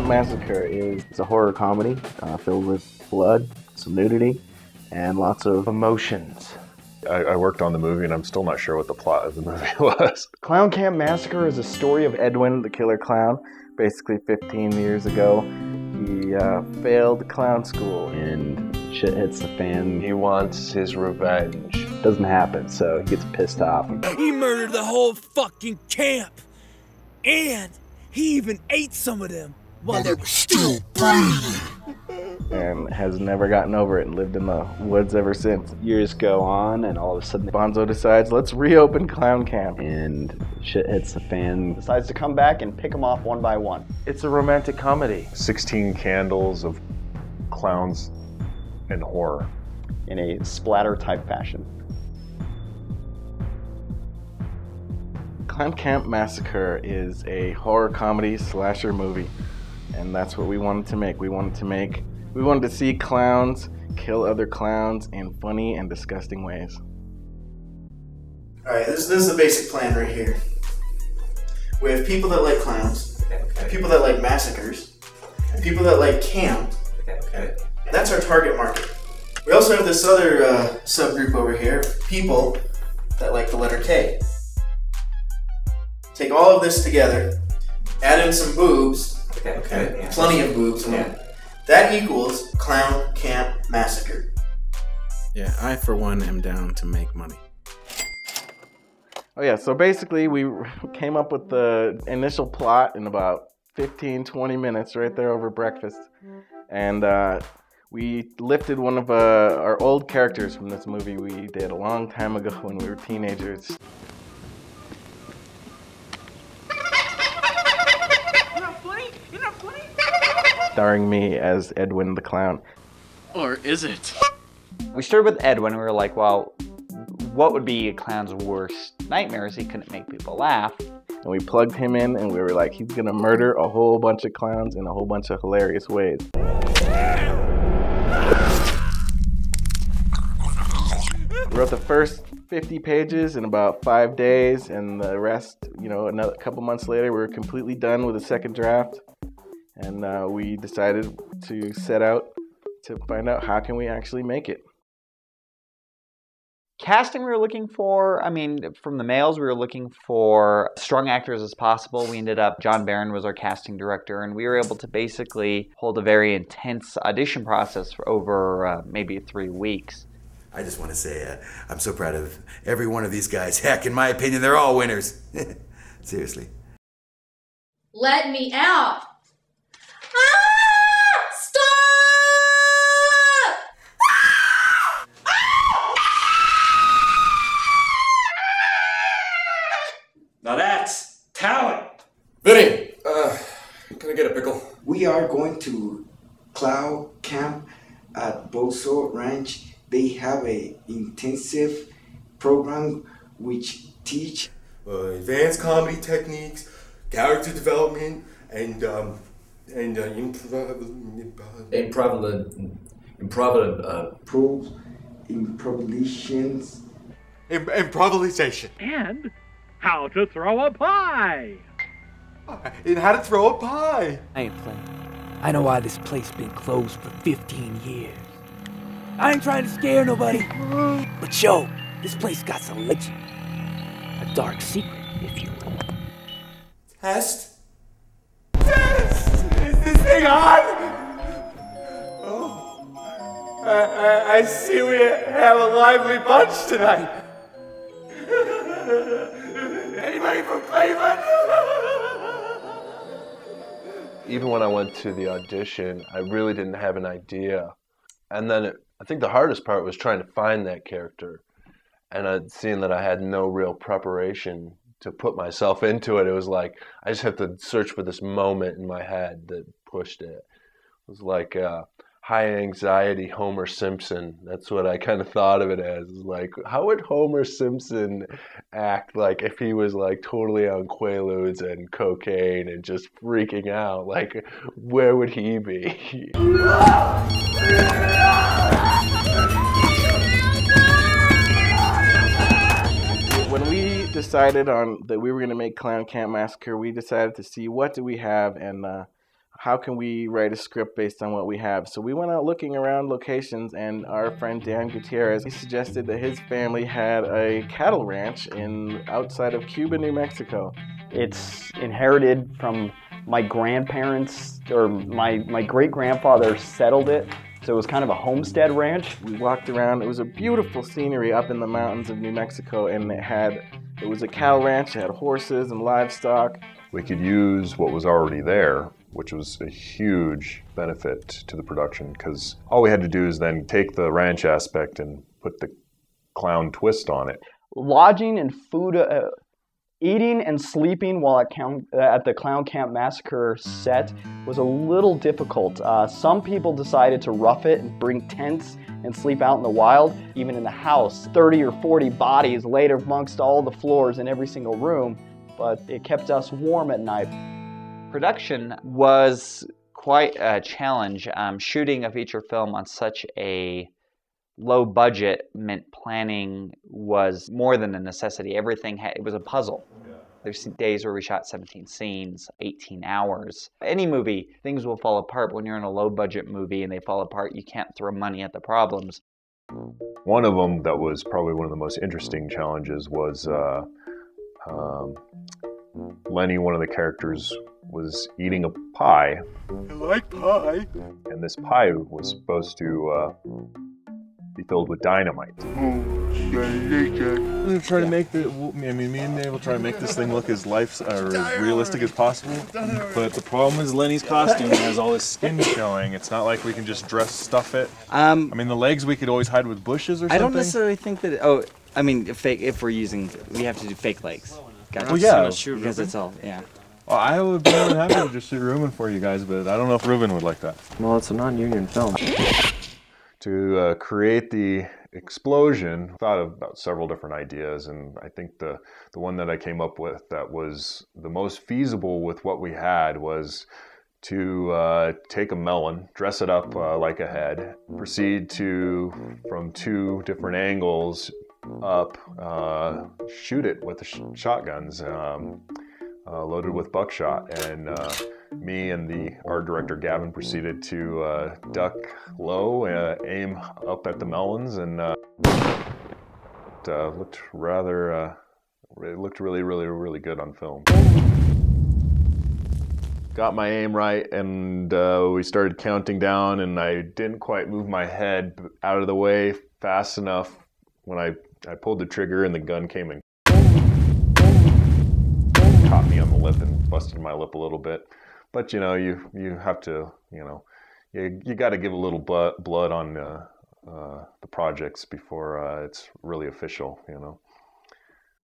Kamp Massacre is a horror comedy filled with blood, some nudity, and lots of emotions. I worked on the movie and I'm still not sure what the plot of the movie was. Klown Kamp Massacre is a story of Edwin, the killer clown. Basically 15 years ago, he failed clown school and shit hits the fan. He wants his revenge. Doesn't happen, so he gets pissed off. He murdered the whole fucking camp! And he even ate some of them while they were still breathing! And has never gotten over it and lived in the woods ever since. Years go on and all of a sudden Bonzo decides, let's reopen Klown Kamp. And shit hits the fan. Decides to come back and pick them off one by one. It's a romantic comedy. 16 candles of clowns and horror. In a splatter type fashion. Klown Kamp Massacre is a horror comedy slasher movie. And that's what we wanted to make. We wanted to see clowns kill other clowns in funny and disgusting ways. Alright, this is the basic plan right here. We have people that like clowns, people that like massacres, and people that like camp. That's our target market. We also have this other subgroup over here, people that like the letter K. Take all of this together, add in some boobs, plenty of boobs, that equals Klown Kamp Massacre. Yeah, I for one am down to make money. Oh yeah, so basically we came up with the initial plot in about 15-20 minutes right there over breakfast. And we lifted one of our old characters from this movie we did a long time ago when we were teenagers. Starring me as Edwin the Clown. Or is it? We started with Edwin and we were like, well, what would be a clown's worst nightmares? He couldn't make people laugh. And we plugged him in and we were like, he's gonna murder a whole bunch of clowns in a whole bunch of hilarious ways. We wrote the first 50 pages in about 5 days, and the rest, another couple months later, we were completely done with the second draft. And we decided to set out to find out how can we actually make it. Casting we were looking for, from the males we were looking for strong actors as possible. We ended up, John Barron was our casting director, and we were able to basically hold a very intense audition process for over maybe 3 weeks. I just want to say I'm so proud of every one of these guys. Heck, in my opinion, they're all winners. Seriously. Let me out! Stop! Now that's talent! Vinny, can I get a pickle? We are going to Klown Kamp at Bozo Ranch. They have an intensive program which teach advanced comedy techniques, character development, and improvisation. And how to throw a pie. And how to throw a pie. I ain't playing. I know why this place been closed for 15 years. I ain't trying to scare nobody. But yo, this place got some legend. A dark secret, if you will. Test? Is this thing on? Oh, I see we have a lively bunch tonight. Anybody from Cleveland? Even when I went to the audition, I really didn't have an idea. And then I think the hardest part was trying to find that character. And seeing that I had no real preparation to put myself into it, it was like, I just had to search for this moment in my head that pushed it. It was like high anxiety Homer Simpson. That's what I kind of thought of it as. Like, how would Homer Simpson act like if he was like totally on Quaaludes and cocaine and just freaking out? Like, where would he be? When we decided on that we were going to make Klown Kamp Massacre, we decided to see what do we have and how can we write a script based on what we have? So we went out looking around locations, and our friend Dan Gutierrez, he suggested that his family had a cattle ranch outside of Cuba, New Mexico. It's inherited from my grandparents, or my great-grandfather settled it. So it was kind of a homestead ranch. We walked around. It was a beautiful scenery up in the mountains of New Mexico, and it was a cattle ranch. It had horses and livestock. We could use what was already there, which was a huge benefit to the production, because all we had to do is then take the ranch aspect and put the clown twist on it. Lodging and food, eating and sleeping while at the Klown Kamp Massacre set was a little difficult. Some people decided to rough it and bring tents and sleep out in the wild. Even in the house, 30 or 40 bodies laid amongst all the floors in every single room, but it kept us warm at night. Production was quite a challenge. Shooting a feature film on such a low budget meant planning was more than a necessity. It was a puzzle. There's days where we shot 17 scenes, 18 hours. Any movie, things will fall apart. When you're in a low budget movie and they fall apart, you can't throw money at the problems. One of them that was probably one of the most interesting challenges was Lenny, one of the characters, was eating a pie. I like pie. And this pie was supposed to be filled with dynamite. We're trying to make me and Dave will try to make this thing look as realistic as possible. But the problem is Lenny's costume has all this skin showing. It's not like we can just stuff it. I mean, the legs we could always hide with bushes or something. I don't necessarily think that. If we're using, we have to do fake legs. Gotcha. Well, yeah, because it's all, yeah. Well, I would be more than happy to just shoot Ruben for you guys, but I don't know if Ruben would like that. Well, it's a non-union film. To create the explosion, I thought about several different ideas, and I think the one that I came up with that was the most feasible with what we had was to take a melon, dress it up like a head, proceed to, from two different angles up, shoot it with the shotguns, loaded with buckshot, and me and the art director Gavin proceeded to duck low, aim up at the melons, and it looked really good on film. Got my aim right, and we started counting down, and I didn't quite move my head out of the way fast enough when I pulled the trigger, and the gun came and caught me on the lip and busted my lip a little bit. But you know, you have to, you got to give a little blood on the projects before it's really official,